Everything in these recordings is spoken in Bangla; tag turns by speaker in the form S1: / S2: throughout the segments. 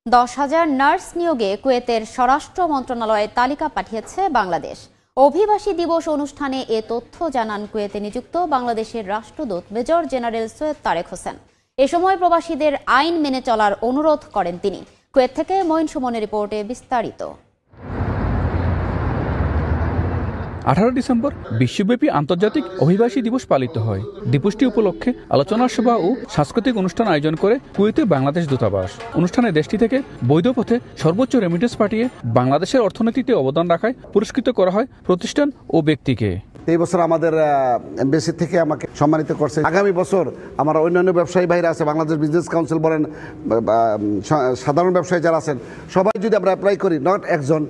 S1: 10,000 নার্স নিয়োগে কুয়েতের স্বরাষ্ট্র মন্ত্রণালয় তালিকা পাঠিয়েছে বাংলাদেশ। অভিবাসী দিবস অনুষ্ঠানে এ তথ্য জানান কুয়েতে নিযুক্ত বাংলাদেশের রাষ্ট্রদূত মেজর জেনারেল সৈয়দ তারেক হোসেন। এ সময় প্রবাসীদের আইন মেনে চলার অনুরোধ করেন তিনি। কুয়েত থেকে মঈন সুমনের রিপোর্টে বিস্তারিত।
S2: 18 ডিসেম্বর বিশ্বব্যাপী আন্তর্জাতিক অভিবাসী দিবস পালিত হয়। দিবসটি উপলক্ষে আলোচনা সভা ও সাংস্কৃতিক অনুষ্ঠান আয়োজন করে কুয়েতে বাংলাদেশ দূতাবাস। অনুষ্ঠানে দেশটি থেকে বৈধ পথে সর্বোচ্চ রেমিটেন্স পাঠিয়ে বাংলাদেশের অর্থনীতিতে অবদান রাখায় পুরস্কৃত করা হয় প্রতিষ্ঠান ও ব্যক্তিকে।
S3: এই বছর আমাদের এমবেসি থেকে আমাকে সম্মানিত করছে। আগামী বছর আমার অন্যান্য ব্যবসায়ী ভাইরা আছে, বাংলাদেশ বিজনেস কাউন্সিল বলেন, সাধারণ ব্যবসায়ী যারা আছেন, সবাই যদি আমরা অ্যাপ্লাই করি, নট একজন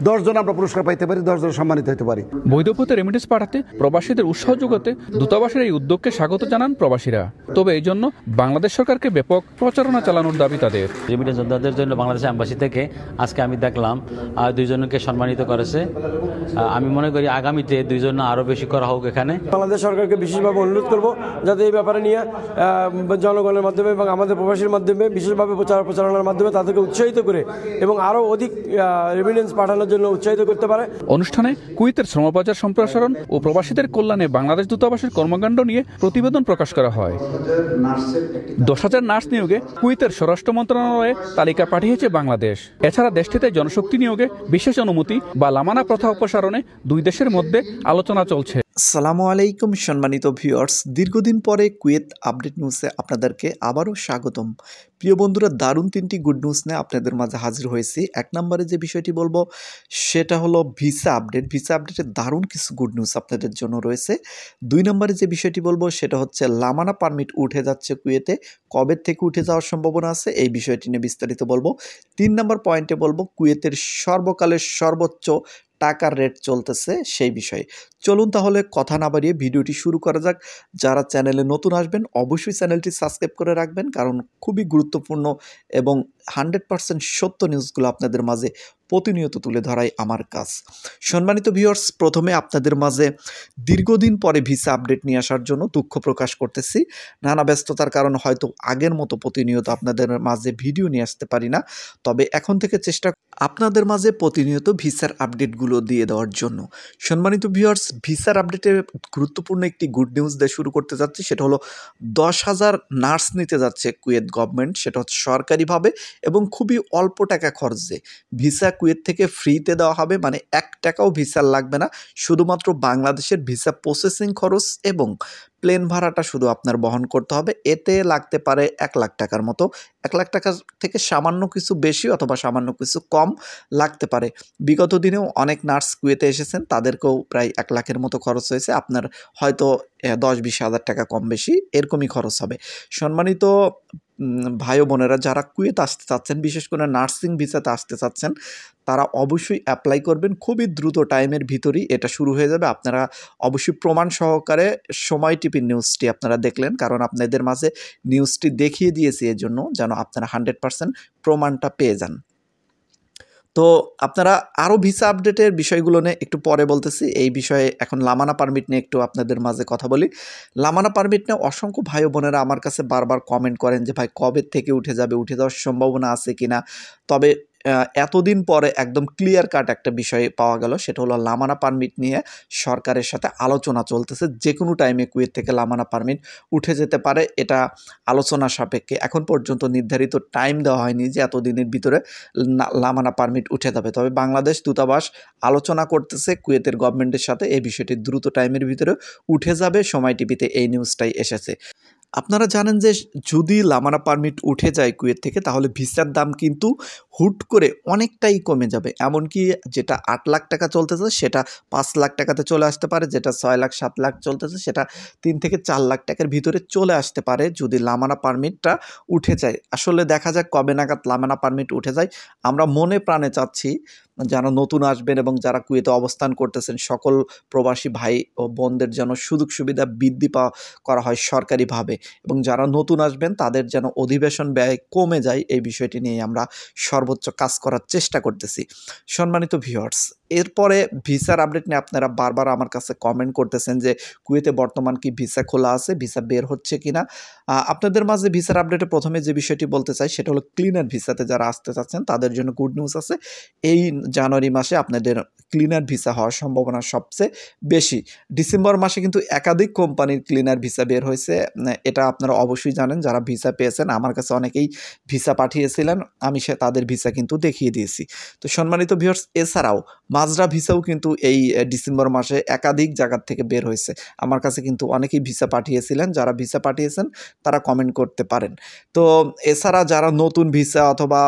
S3: 10 জন আমরা পুরস্কার পাইতে পারি, 10 জন সম্মানিত হতে পারি।
S2: বৈধ পথে রেমিটেন্স পাঠাতে প্রবাসীদের উৎসাহ যোগাতে দূতাবাসের এই উদ্যোগকে স্বাগত জানান প্রবাসীরা। তবে এই জন্য বাংলাদেশ সরকারকে ব্যাপক প্রচারণা চালানোর দাবি তাদের।
S4: রেমিটেন্স যোদ্ধাদের জন্য বাংলাদেশ এম্বাসি থেকে আজকে আমি দেখলাম 2 জনকে সম্মানিত করেছে। আমি মনে করি আগামীতে 2 জন আরো বেশি করা হোক। এখানে
S5: বাংলাদেশ সরকারকে বিশেষভাবে অনুরোধ করব যাতে এই ব্যাপারে নিয়ে জনগণের মাধ্যমে এবং আমাদের প্রবাসীর মাধ্যমে বিশেষভাবে প্রচারণার মাধ্যমে তাদেরকে উৎসাহিত করে এবং আরো অধিক রেমিটেন্স পাঠানোর জন্য উৎসাহিত করতে পারে।
S2: অনুষ্ঠানে কুয়েতের শ্রমবাজার সম্প্রসারণ ও প্রবাসীদের কল্যাণে বাংলাদেশ দূতাবাসের কর্মকাণ্ড নিয়ে প্রতিবেদন প্রকাশ করা হয়। 10,000 নার্স নিয়োগে কুয়েতের স্বরাষ্ট্র মন্ত্রণালয়ে তালিকা পাঠিয়েছে বাংলাদেশ। এছাড়া দেশটিতে জনশক্তি নিয়োগে বিশেষ অনুমতি বা লামানা প্রথা অপসারণে 2 দেশের মধ্যে আলোচনা চলছে।
S6: আসসালামু আলাইকুম সম্মানিত ভিউয়ার্স, দীর্ঘদিন পরে কুয়েত আপডেট নিউজে আপনাদেরকে আবারও স্বাগতম। প্রিয় বন্ধুরা, দারুণ 3টি গুড নিউজ নিয়ে আপনাদের মাঝে হাজির হয়েছি। 1 নম্বরে যে বিষয়টি বলবো সেটা হলো ভিসা আপডেট। ভিসা আপডেটে দারুণ কিছু গুড নিউজ আপনাদের জন্য রয়েছে। 2 নম্বরে যে বিষয়টি বলবো সেটা হচ্ছে লামানা পারমিট উঠে যাচ্ছে কুয়েতে, কবে থেকে উঠে যাওয়ার সম্ভাবনা আছে এই বিষয়টি নিয়ে বিস্তারিত বলবো। 3 নম্বর পয়েন্টে বলবো কুয়েতের সর্বকালের সর্বোচ্চ টাকার রেট চলতেছে সেই বিষয়ে। চলুন তাহলে কথা না বাড়িয়ে ভিডিওটি শুরু করা যাক। যারা চ্যানেলে নতুন আসবেন অবশ্যই চ্যানেলটি সাবস্ক্রাইব করে রাখবেন, কারণ খুবই গুরুত্বপূর্ণ এবং 100% সত্য নিউজগুলো আপনাদের মাঝে প্রতিনিয়ত তুলে ধরাই আমার কাজ। সম্মানিত ভিউয়ার্স, প্রথমে আপনাদের মাঝে দীর্ঘদিন পরে ভিসা আপডেট নিয়ে আসার জন্য দুঃখ প্রকাশ করতেছি। নানা ব্যস্ততার কারণে হয়তো আগের মতো প্রতিনিয়ত আপনাদের মাঝে ভিডিও নিয়ে আসতে পারি না, তবে এখন থেকে চেষ্টা আপনাদের মাঝে প্রতিনিয়ত ভিসার আপডেটগুলো দিয়ে দেওয়ার জন্য। সম্মানিত ভিউয়ার্স, ভিসার আপডেটে গুরুত্বপূর্ণ একটি গুড নিউজ দিয়ে শুরু করতে যাচ্ছি। সেটা হলো 10,000 নার্স নিতে যাচ্ছে কুয়েত গভর্নমেন্ট, সেটা হচ্ছে সরকারিভাবে এবং খুবই অল্প টাকা খরচে। ভিসা কুয়েত থেকে ফ্রিতে দেওয়া হবে, মানে 1 টাকাও ভিসার লাগবে না। শুধুমাত্র বাংলাদেশের ভিসা প্রসেসিং খরচ এবং প্লেন ভাড়াটা শুধু আপনার বহন করতে হবে। এতে লাগতে পারে 1 লাখ টাকার মতো। 1 লাখ টাকা থেকে সামান্য কিছু বেশি অথবা সামান্য কিছু কম লাগতে পারে। বিগত দিনেও অনেক নার্স কুয়েতে এসেছেন, তাদেরকেও প্রায় 1 লাখের মতো খরচ হয়েছে। আপনার হয়তো 10-20 হাজার টাকা কম বেশি এরকমই খরচ হবে। সম্মানিত ভাই ও বোনেরা, যারা কুয়েত আসতে চাচ্ছেন, বিশেষ করে নার্সিং ভিসাতে আসতে চাচ্ছেন, তারা অবশ্যই অ্যাপ্লাই করবেন। খুবই দ্রুত টাইমের ভিতরেই এটা শুরু হয়ে যাবে। আপনারা অবশ্যই প্রমাণ সহকারে সময় টিভি নিউজটি আপনারা দেখলেন, কারণ আপনাদের মাঝে নিউজটি দেখিয়ে দিয়েছি এর জন্য যেন আপনারা 100% প্রমাণটা পেয়ে যান। তো আপনারা আরও ভিসা আপডেটের বিষয়গুলো নিয়ে একটু পরে বলতেছি। এই বিষয়ে এখন লামানা পারমিট নিয়ে একটু আপনাদের মাঝে কথা বলি। লামানা পারমিট নিয়ে অসংখ্য ভাই ও বোনেরা আমার কাছে বারবার কমেন্ট করেন যে ভাই কবে থেকে উঠে যাবে, উঠে যাওয়ার সম্ভাবনা আছে কিনা। তবে এতদিন পরে একদম ক্লিয়ার কাট একটা বিষয় পাওয়া গেল, সেটা হলো লামানা পারমিট নিয়ে সরকারের সাথে আলোচনা চলতেছে। যে কোনো টাইমে কুয়েত থেকে লামানা পারমিট উঠে যেতে পারে, এটা আলোচনা সাপেক্ষে। এখন পর্যন্ত নির্ধারিত টাইম দেওয়া হয়নি যে এতদিনের ভিতরে লামানা পারমিট উঠে যাবে। তবে বাংলাদেশ দূতাবাস আলোচনা করতেছে কুয়েতের গভর্নমেন্টের সাথে, এই বিষয়টি দ্রুত টাইমের ভিতরে উঠে যাবে। সময় টিভিতে এই নিউজটাই এসেছে। আপনারা জানেন যে যদি লামানা পারমিট উঠে যায় কুয়েত থেকে, তাহলে ভিসার দাম কিন্তু হুট করে অনেকটাই কমে যাবে। এমনকি যেটা 8 লাখ টাকা চলতেছে সেটা 5 লাখ টাকাতে চলে আসতে পারে, যেটা 6 লাখ 7 লাখ চলতেছে সেটা 3 থেকে 4 লাখ টাকার ভিতরে চলে আসতে পারে যদি লামানা পারমিটটা উঠে যায়। আসলে দেখা যাক কবে নাগাদ লামানা পারমিট উঠে যায়। আমরা মনে প্রাণে চাচ্ছি যারা নতুন আসবেন এবং যারা কুয়েতে অবস্থান করতেছেন সকল প্রবাসী ভাই ও বোনদের যেন সুযোগ সুবিধা বৃদ্ধি করা হয় সরকারিভাবে, এবং যারা নতুন আসবেন তাদের যেন অধিবেশন ব্যয় কমে যায়, এই বিষয়টি নিয়ে আমরা সর্বোচ্চ কাজ করার চেষ্টা করতেছি। সম্মানিত ভিউয়ার্স, এরপরে ভিসার আপডেট নিয়ে আপনারা বারবার আমার কাছে কমেন্ট করতেছেন যে কুয়েতে বর্তমান কি ভিসা খোলা আছে, ভিসা বের হচ্ছে কিনা। আপনাদের মাঝে ভিসার আপডেটে প্রথমে যে বিষয়টি বলতে চাই সেটা হলো ক্লিনার ভিসাতে যারা আসতে চাচ্ছেন তাদের জন্য গুড নিউজ আছে। এই জানুয়ারি মাসে আপনাদের ক্লিনার ভিসা হওয়ার সম্ভাবনা সবচেয়ে বেশি। ডিসেম্বর মাসে কিন্তু একাধিক কোম্পানির ক্লিনার ভিসা বের হয়েছে, এটা আপনারা অবশ্যই জানেন। যারা ভিসা পেয়েছেন আমার কাছে অনেকেই ভিসা পাঠিয়েছিলেন, আমি তাদের ভিসা কিন্তু দেখিয়ে দিয়েছি। তো সম্মানিত ভিউয়ার্স, এছাড়াও মাজরা ভিসাও কিন্তু এই ডিসেম্বর মাসে একাধিক জায়গার থেকে বের হয়েছে। আমার কাছে কিন্তু অনেকেই ভিসা পাঠিয়েছিলেন, যারা ভিসা পাঠিয়েছেন তারা কমেন্ট করতে পারেন। তো এছাড়া যারা নতুন ভিসা অথবা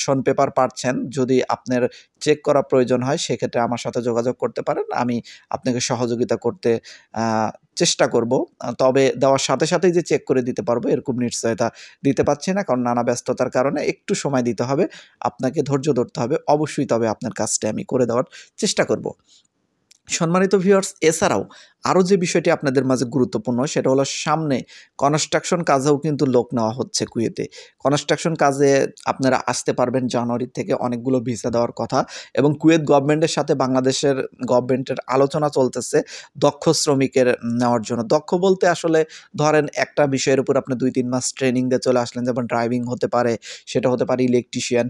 S6: শন পেপার পাচ্ছেন, যদি আপনার চেক করা প্রয়োজন হয় সেক্ষেত্রে আমার সাথে যোগাযোগ করতে পারেন, আমি আপনাকে সহযোগিতা করতে চেষ্টা করব। তবে দেওয়ার সাথে সাথেই যে চেক করে দিতে পারবো এরকম নিশ্চয়তা দিতে পারছি না, কারণ নানা ব্যস্ততার কারণে একটু সময় দিতে হবে, আপনাকে ধৈর্য ধরতে হবে অবশ্যই। তবে আপনার কাজটা আমি করে দেওয়ার চেষ্টা করব। সম্মানিত ভিউয়ার্স, এছাড়াও আরও যে বিষয়টি আপনাদের মাঝে গুরুত্বপূর্ণ সেটা হলো সামনে কনস্ট্রাকশন কাজেও কিন্তু লোক নেওয়া হচ্ছে কুয়েতে। কনস্ট্রাকশন কাজে আপনারা আসতে পারবেন জানুয়ারি থেকে, অনেকগুলো ভিসা দেওয়ার কথা এবং কুয়েত গভর্নমেন্টের সাথে বাংলাদেশের গভর্নমেন্টের আলোচনা চলতেছে দক্ষ শ্রমিকের নেওয়ার জন্য। দক্ষ বলতে আসলে ধরেন একটা বিষয়ের উপর আপনি 2-3 মাস ট্রেনিং দিয়ে চলে আসলেন, যেমন ড্রাইভিং হতে পারে, সেটা হতে পারে ইলেকট্রিশিয়ান,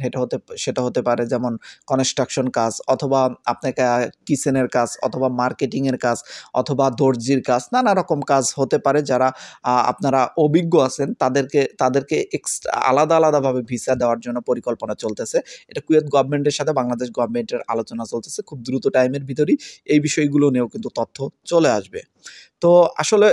S6: সেটা হতে পারে যেমন কনস্ট্রাকশন কাজ, অথবা আপনাকে কিচেনের কাজ, অথবা মার্কেটিংয়ের কাজ, অথবা দর্জির কাজ, নানা রকম কাজ হতে পারে। যারা আপনারা অভিজ্ঞ আছেন তাদেরকে এক্সট্রা আলাদাভাবে ভিসা দেওয়ার জন্য পরিকল্পনা চলতেছে। এটা কুয়েত গভর্নমেন্টের সাথে বাংলাদেশ গভর্নমেন্টের আলোচনা চলতেছে। খুব দ্রুত টাইমের ভিতরেই এই বিষয়গুলো নিয়েও কিন্তু তথ্য চলে আসবে। তো আসলে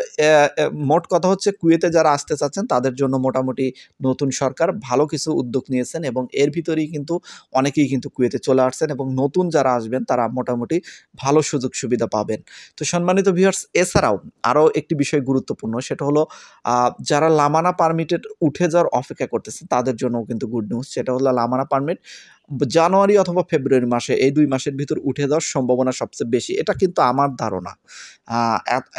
S6: মোট কথা হচ্ছে কুয়েতে যারা আসতে চাচ্ছেন তাদের জন্য মোটামুটি নতুন সরকার ভালো কিছু উদ্যোগ নিয়েছেন এবং এর ভিতরেই কিন্তু অনেকেই কিন্তু কুয়েতে চলে আসছেন এবং নতুন যারা আসবেন তারা মোটামুটি ভালো সুযোগ সুবিধা পাবেন। তো সম্মানিত ভিউয়ার্স, এছাড়াও আরও একটি বিষয় গুরুত্বপূর্ণ, সেটা হলো যারা লামানা পারমিটের উঠে যাওয়ার অপেক্ষা করতেছে তাদের জন্যও কিন্তু গুড নিউজ। সেটা হলো লামানা পারমিট জানুয়ারি অথবা ফেব্রুয়ারি মাসে, এই 2 মাসের ভিতর উঠে যাওয়ার সম্ভাবনা সবচেয়ে বেশি। এটা কিন্তু আমার ধারণা।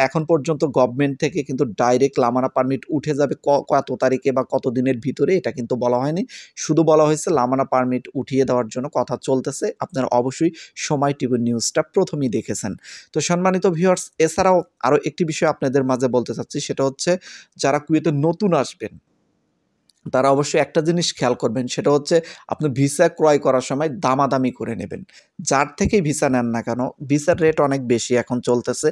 S6: এখন পর্যন্ত গভর্নমেন্ট থেকে কিন্তু ডাইরেক্ট লামানা পারমিট উঠে যাবে কত তারিখে বা কত দিনের ভিতরে এটা কিন্তু বলা হয়নি, শুধু বলা হয়েছে লামানা পারমিট উঠিয়ে দেওয়ার জন্য কথা চলতেছে। আপনারা অবশ্যই সময় টিভির নিউজটা প্রথমেই দেখেছেন। তো সম্মানিত ভিউয়ার্স, এছাড়াও আরও একটি বিষয় আপনাদের মাঝে বলতে চাচ্ছি, সেটা হচ্ছে যারা কুয়েতে নতুন আসবেন তারা অবশ্যই একটা জিনিস খেয়াল করবেন, সেটা হচ্ছে আপনি ভিসা ক্রয় করার সময় দামাদামি করে নেবেন। যার থেকেই ভিসা নেন না কেন, ভিসার রেট অনেক বেশি এখন চলতেছে,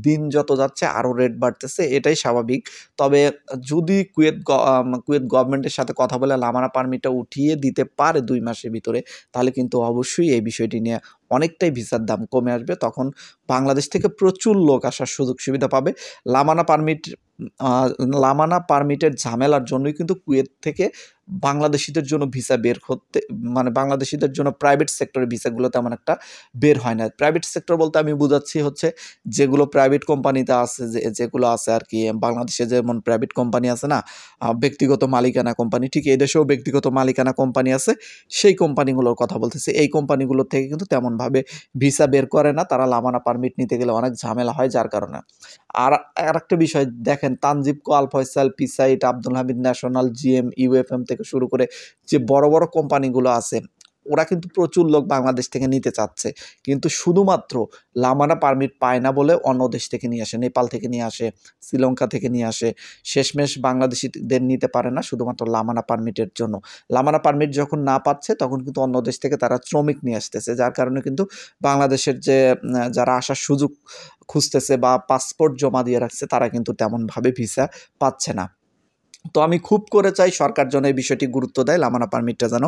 S6: দিন যত যাচ্ছে আরও রেট বাড়তেছে, এটাই স্বাভাবিক। তবে যদি কুয়েত গভর্নমেন্টের সাথে কথা বলে লামানা পারমিটটা উঠিয়ে দিতে পারে 2 মাসের ভিতরে, তাহলে কিন্তু অবশ্যই এই বিষয়টি নিয়ে অনেকটাই ভিসার দাম কমে আসবে। তখন বাংলাদেশ থেকে প্রচুর লোক আসার সুযোগ সুবিধা পাবে। লামানা পারমিটের ঝামেলার জন্যই কিন্তু কুয়েত থেকে বাংলাদেশিদের জন্য ভিসা বের করতে, মানে বাংলাদেশিদের জন্য প্রাইভেট সেক্টরের ভিসাগুলো তেমন একটা বের হয় না। প্রাইভেট সেক্টর বলতে আমি বুঝাচ্ছি হচ্ছে যেগুলো প্রাইভেট কোম্পানিতে আছে, যেগুলো আছে আর কি, বাংলাদেশে যেমন প্রাইভেট কোম্পানি আছে না, ব্যক্তিগত মালিকানা কোম্পানি, ঠিক এই দেশেও ব্যক্তিগত মালিকানা কোম্পানি আছে, সেই কোম্পানিগুলোর কথা বলতেছি। এই কোম্পানিগুলোর থেকে কিন্তু তেমনভাবে ভিসা বের করে না, তারা লামানা পারমিট নিতে গেলে অনেক ঝামেলা হয় যার কারণে। আর একটা বিষয় দেখেন, তানজিবকো, আল ফয়সাল, পিসাইট, Abdul Hamid national, GM, UFM থেকে শুরু করে যে বড় বড় কোম্পানিগুলো আছে, ওরা কিন্তু প্রচুর লোক বাংলাদেশ থেকে নিতে চাচ্ছে, কিন্তু শুধুমাত্র লামানা পারমিট পায় না বলে অন্য দেশ থেকে নিয়ে আসে, নেপাল থেকে নিয়ে আসে, শ্রীলঙ্কা থেকে নিয়ে আসে, শেষমেশ বাংলাদেশিদের নিতে পারে না শুধুমাত্র লামানা পারমিটের জন্য। লামানা পারমিট যখন না পাচ্ছে তখন কিন্তু অন্য দেশ থেকে তারা শ্রমিক নিয়ে আসতেছে, যার কারণে কিন্তু বাংলাদেশের যে যারা আসার সুযোগ খুঁজতেছে বা পাসপোর্ট জমা দিয়ে রাখছে তারা কিন্তু তেমনভাবে ভিসা পাচ্ছে না। তো আমি খুব করে চাই সরকার যেন এই বিষয়টি গুরুত্ব দেয়, লামানা পারমিটটা যেন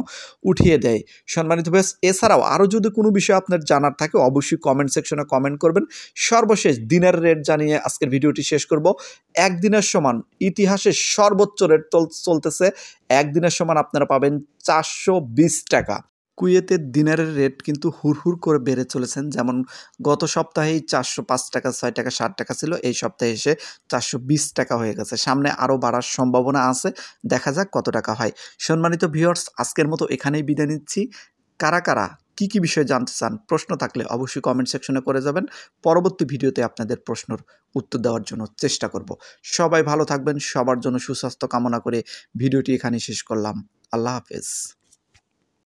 S6: উঠিয়ে দেয়। সম্মানিত ভাই, এছাড়াও আরও যদি কোনো বিষয় আপনার জানার থাকে অবশ্যই কমেন্ট সেকশনে কমেন্ট করবেন। সর্বশেষ দিনের রেট জানিয়ে আজকের ভিডিওটি শেষ করব। একদিনের সমান ইতিহাসের সর্বোচ্চ রেট চলতেছে, একদিনের সমান আপনারা পাবেন 420 টাকা। কুয়েতের দিনারের রেট কিন্তু হুড় করে বেড়ে চলেছেন, যেমন গত সপ্তাহেই 405 টাকা, 6 টাকা, 60 টাকা ছিল, এই সপ্তাহে এসে 420 টাকা হয়ে গেছে। সামনে আরও বাড়ার সম্ভাবনা আছে, দেখা যাক কত টাকা হয়। সম্মানিত ভিউয়ার্স, আজকের মতো এখানেই বিদায় নিচ্ছি। কারা কারা কী বিষয়ে জানতে চান, প্রশ্ন থাকলে অবশ্যই কমেন্ট সেকশনে করে যাবেন, পরবর্তী ভিডিওতে আপনাদের প্রশ্নের উত্তর দেওয়ার জন্য চেষ্টা করব। সবাই ভালো থাকবেন, সবার জন্য সুস্বাস্থ্য কামনা করে ভিডিওটি এখানেই শেষ করলাম। আল্লাহ হাফেজ।